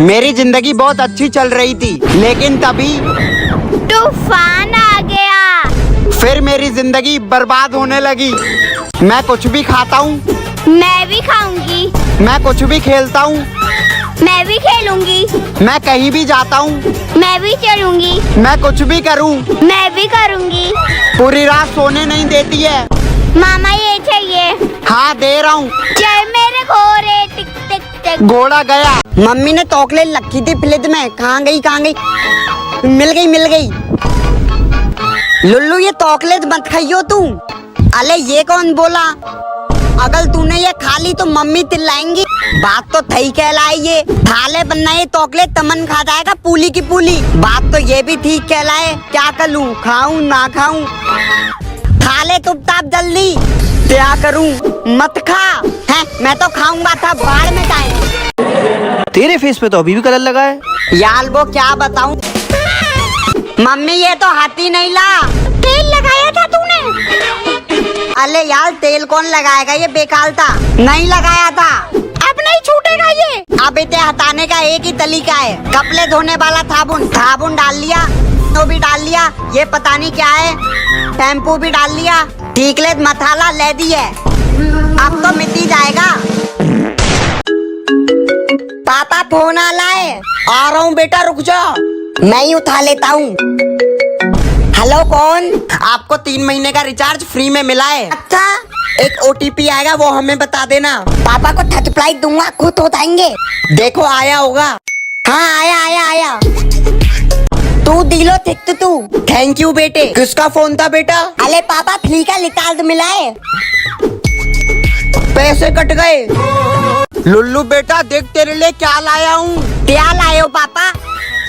मेरी जिंदगी बहुत अच्छी चल रही थी, लेकिन तभी तूफान आ गया। फिर मेरी जिंदगी बर्बाद होने लगी। मैं कुछ भी खाता हूँ, मैं भी खाऊंगी। मैं कुछ भी खेलता हूँ, मैं भी खेलूंगी। मैं कहीं भी जाता हूँ, मैं भी चलूंगी। मैं कुछ भी करूँ, मैं भी करूंगी। पूरी रात सोने नहीं देती है। मामा ये चाहिए। हाँ दे रहा हूँ। चल मेरे घोड़े टिक टिक टिक। घोड़ा गया। मम्मी ने चॉकलेट रखी थी फ्रिज में, कहाँ गई कहाँ गई? मिल गई। लुल्लू ये चॉकलेट मत खाइयो तू। अले ये कौन बोला? अगर तूने ये खा ली तो मम्मी चिल्लाएंगी। बात तो थई कहलाई ये। थाले बनना ये चॉकलेट तमन खा जाएगा पूली की पूली। बात तो ये भी ठीक कहलाए। क्या करूं, खाऊं ना खाऊं? खा ले चुपचाप जल्दी। क्या करूं? मत खा। है मैं तो खाऊंगा था, बाहर में जाए। तेरे फेस पे तो अभी भी कलर लगा है यार वो क्या बताऊं? मम्मी ये तो हाथी नहीं ला। तेल लगाया था तूने? अरे यार तेल कौन लगाएगा, ये बेकार था। नहीं लगाया था। अब नहीं छूटेगा ये। अब इसे हटाने का एक ही तरीका है। कपड़े धोने वाला साबुन डाल लिया, तो भी डाल लिया, ये पता नहीं क्या है, शैम्पू भी डाल लिया, ठीक ले मसाला ले दिए। अब तो मिट ही जाएगा। पापा फोन आ लाए। आ रहा हूँ बेटा, रुक जा, मैं ही उठा लेता हूँ। हेलो कौन? आपको 3 महीने का रिचार्ज फ्री में मिला है। अच्छा, एक OTP आएगा, वो हमें बता देना। पापा को थर्टी दूंगा, खुद उठाएंगे। देखो आया होगा। हाँ आया। तू दिलो थिक तू। थैंक यू बेटे। किसका फोन था बेटा? अरे पापा फ्री का रिचार्ज मिला है। पैसे कट गए। लुल्लू बेटा देख तेरे लिए क्या लाया हूँ। क्या लाए हो पापा?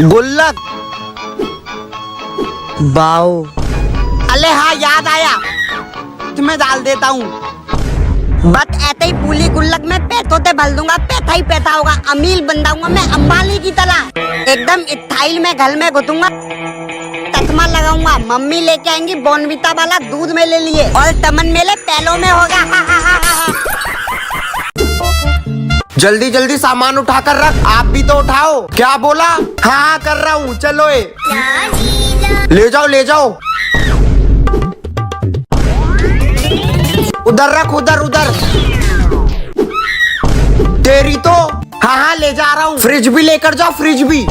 गुल्लक। बाओ। अले हाँ याद आया, तुम्हें डाल देता हूँ। बस ऐसे ही पूली गुल्लक में पैसों से भर दूंगा, पैसा ही पैसा होगा। अमीर बन जाऊंगा मैं अंबानी की तरह। एकदम स्टाइल में घर में घुसूंगा, चश्मा लगाऊंगा। मम्मी लेके आएंगी बॉर्नविटा वाला दूध में ले लिए, और तमन मेले पैलों में होगा। जल्दी जल्दी सामान उठा कर रख। आप भी तो उठाओ। क्या बोला? हाँ कर रहा हूँ, चलो ले जाओ। उधर रख, उधर। तेरी तो। हाँ ले जा रहा हूँ। फ्रिज भी लेकर जाओ, फ्रिज भी।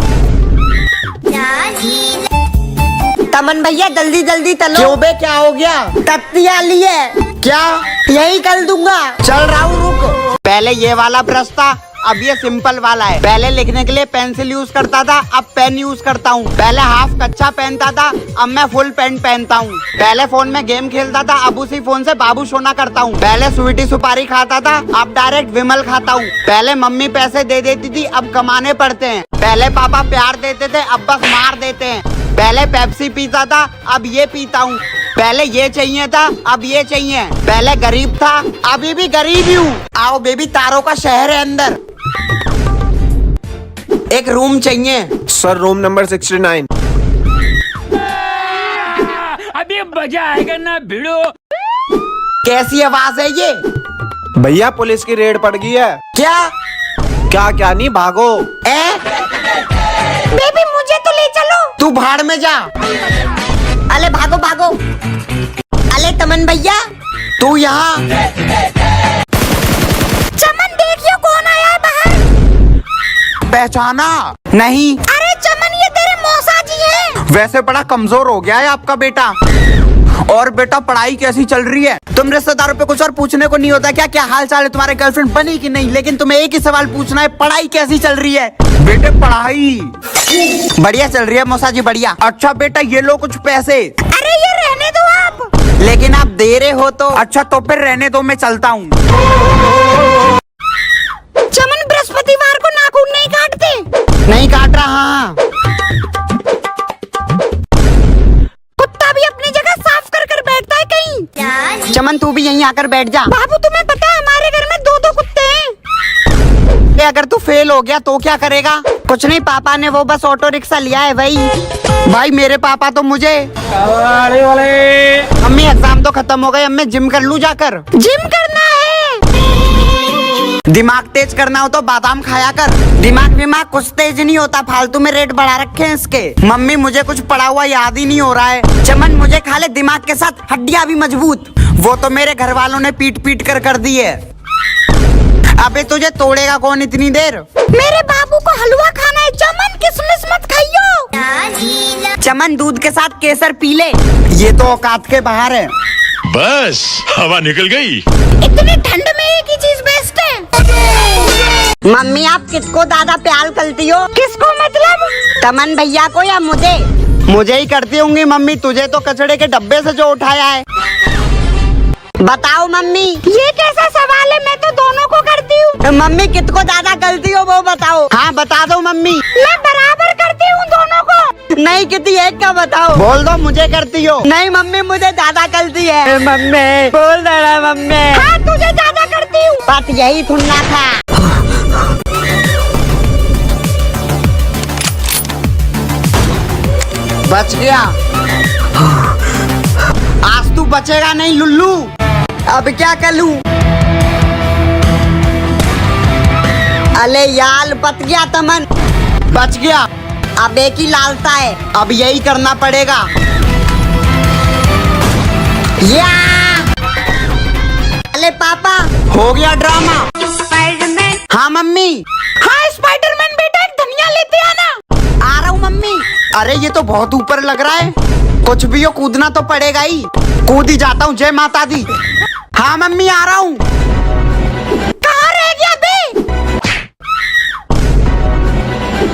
तमन भैया जल्दी चलो। क्यों बे, क्या हो गया? तत्तिया ली है क्या? यही कर दूंगा। चल रहा हूँ, रुक। पहले ये वाला ब्रश था, अब ये सिंपल वाला है। पहले लिखने के लिए पेंसिल यूज करता था, अब पेन यूज करता हूँ। पहले हाफ कच्चा पहनता था, अब मैं फुल पेंट पहनता हूँ। पहले फोन में गेम खेलता था, अब उसी फोन से बाबू सोना करता हूँ। पहले स्वीटी सुपारी खाता था, अब डायरेक्ट विमल खाता हूँ। पहले मम्मी पैसे दे देती थी, अब कमाने पड़ते हैं। पहले पापा प्यार देते थे, अब बस मार देते हैं। पहले पेप्सी पीता था, अब ये पीता हूँ। पहले ये चाहिए था, अब ये चाहिए। पहले गरीब था, अभी भी गरीब ही हूँ। आओ बेबी, तारों का शहर है अंदर। एक रूम चाहिए सर, रूम नंबर 69। अभी मजा आएगा ना भिड़ो। कैसी आवाज है ये? भैया पुलिस की रेड पड़ गई है। क्या नहीं, भागो। बेबी मुझे तो ले चलो। तू भाड़ में जा। अले भागो। अले तमन भैया, तू यहाँ। चमन देखियो कौन आया है बाहर। पहचाना नहीं? अरे चमन ये तेरे मौसा जी हैं। वैसे बड़ा कमजोर हो गया है आपका बेटा। और बेटा पढ़ाई कैसी चल रही है? तुम रिश्तेदारों पे कुछ और पूछने को नहीं होता क्या हाल चाल है, तुम्हारे गर्लफ्रेंड बनी कि नहीं? लेकिन तुम्हें एक ही सवाल पूछना है, पढ़ाई कैसी चल रही है? बेटे पढ़ाई बढ़िया चल रही है मौसा जी, बढ़िया। अच्छा बेटा ये लो कुछ पैसे। अरे ये रहने दो आप। लेकिन आप दे रहे हो तो। अच्छा तो फिर रहने दो, मैं चलता हूँ। चमन बृहस्पतिवार को नाखून नहीं काटते? नहीं काट रहा। हाँ कुत्ता भी अपनी जगह साफ कर बैठता है कहीं। चमन तू भी यहीं आकर बैठ जा। बाबू तुम्हें पता है हमारे घर में 2 कुत्ते हैं। अगर तू फेल हो गया तो क्या करेगा? कुछ नहीं, पापा ने वो बस ऑटो रिक्शा लिया है भाई मेरे पापा तो मुझे। अम्मी एग्जाम तो खत्म हो गए, अब मैं जिम कर लूं जाकर। जिम करना है? दिमाग तेज करना हो तो बादाम खाया कर। दिमाग कुछ तेज नहीं होता, फालतू में रेट बढ़ा रखे हैं इसके। मम्मी मुझे कुछ पढ़ा हुआ याद ही नहीं हो रहा है। चमन मुझे खा ले, दिमाग के साथ हड्डियां भी मजबूत। वो तो मेरे घर वालों ने पीट पीट कर दी है। अबे तुझे तोड़ेगा कौन इतनी देर? मेरे बाबू को हलवा खाना है चमन, किसमिस मत खाइयो। चमन दूध के साथ केसर पी ले, ये तो औकात के बाहर है। बस हवा निकल गई। इतनी ठंड में एक ही चीज बेस्ट है। मम्मी आप किसको ज्यादा प्यार करती हो? किसको मतलब? तमन भैया को या मुझे? मुझे ही करती होंगी मम्मी, तुझे तो कचड़े के डब्बे से जो उठाया है। बताओ मम्मी। ये कैसा सवाल है, मैं तो दोनों को करती हूँ। मम्मी किसको ज्यादा करती हो वो बताओ। हाँ बता दो मम्मी। मैं बराबर करती हूँ दोनों को। नहीं कितनी एक का बताओ। बोल दो मुझे करती हो। नहीं मम्मी मुझे ज्यादा करती है। मम्मी बोल दो ना मम्मी। हाँ तुझे ज्यादा करती हूँ। बात यही सुनना था। बच गया। आज तू बचेगा नहीं लुल्लू। अब क्या करूं? अले यार बच गया तमन। बच गया। अब एक ही लालता है, अब यही करना पड़ेगा। या अले पापा हो गया ड्रामा। स्पाइडरमैन। हाँ मम्मी। हाँ स्पाइडरमैन बेटा, एक धनिया लेते आना। आ रहा हूँ मम्मी। अरे ये तो बहुत ऊपर लग रहा है। कुछ भी हो कूदना तो पड़ेगा ही। कूद ही जाता हूँ। जय माता दी। हाँ मम्मी आ रहा हूँ। कहाँ रह गया बे?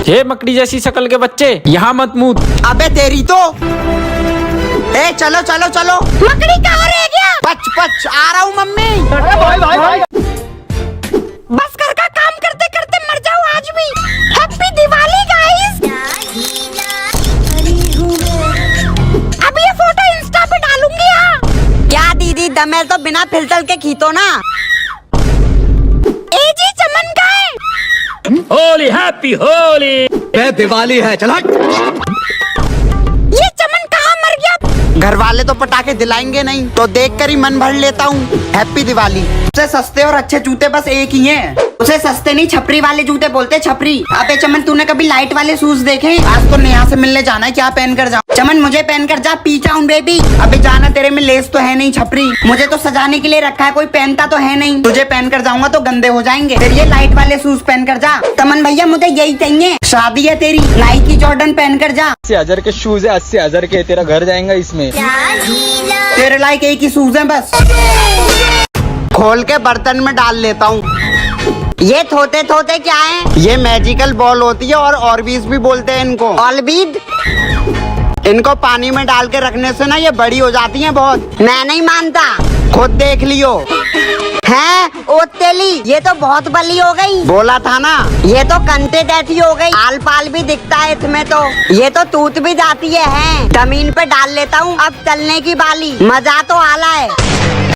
ये मकड़ी जैसी शक्ल के बच्चे, यहाँ मत मूत। अबे तेरी तो। ए चलो चलो चलो। मकड़ी कहाँ रह गया? पच पच आ रहा हूँ मम्मी। बस घर का काम करते करते मर जाओ आज भी। Happy Diwali guys. अब ये फोटो इंस्टा पे डालूंगी। हाँ क्या दीदी दमे तो बिना फिल्टर के खींचो ना। ए जी चमन का है। होली हैप्पी होली। दिवाली है, चल हट। ये चमन कहाँ मर गया? घर वाले तो पटाखे दिलाएंगे नहीं, तो देख कर ही मन भर लेता हूँ। हैप्पी दिवाली। सबसे सस्ते और अच्छे जूते बस एक ही हैं। उसे सस्ते नहीं छपरी वाले जूते बोलते, छपरी। अबे चमन तूने कभी लाइट वाले शूज देखे? आज तो नेहा से मिलने जाना है, क्या पहन कर जाऊँ? चमन मुझे पहन कर जा, पीछा हूँ बेबी। अबे जाना, तेरे में लेस तो है नहीं छपरी। मुझे तो सजाने के लिए रखा है, कोई पहनता तो है नहीं। तुझे पहन कर जाऊंगा तो गंदे हो जाएंगे। फिर ये लाइट वाले शूज पहन कर जा। तमन भैया मुझे यही चाहिए। शादी है तेरी, नाइकी जॉर्डन पहन कर जा। 80,000 के शूज है, 80,000 के, तेरा घर जाएगा इसमें। तेरे लायक एक ही शूज है बस। खोल के बर्तन में डाल लेता हूँ। ये थोते थोते क्या है? ये मैजिकल बॉल होती है, और ऑर्बिस भी बोलते हैं इनको। ऑर्बिद। इनको पानी में डाल के रखने से ना ये बड़ी हो जाती हैं बहुत। मैं नहीं मानता, खुद देख लियो। हैं ओ तेली, ये तो बहुत बली हो गई। बोला था ना। ये तो कंते जैसी हो गई, आल पाल भी दिखता है इसमें तो। ये तो टूट भी जाती है। जमीन पे डाल लेता हूँ अब चलने की बाली। मजा तो आला है।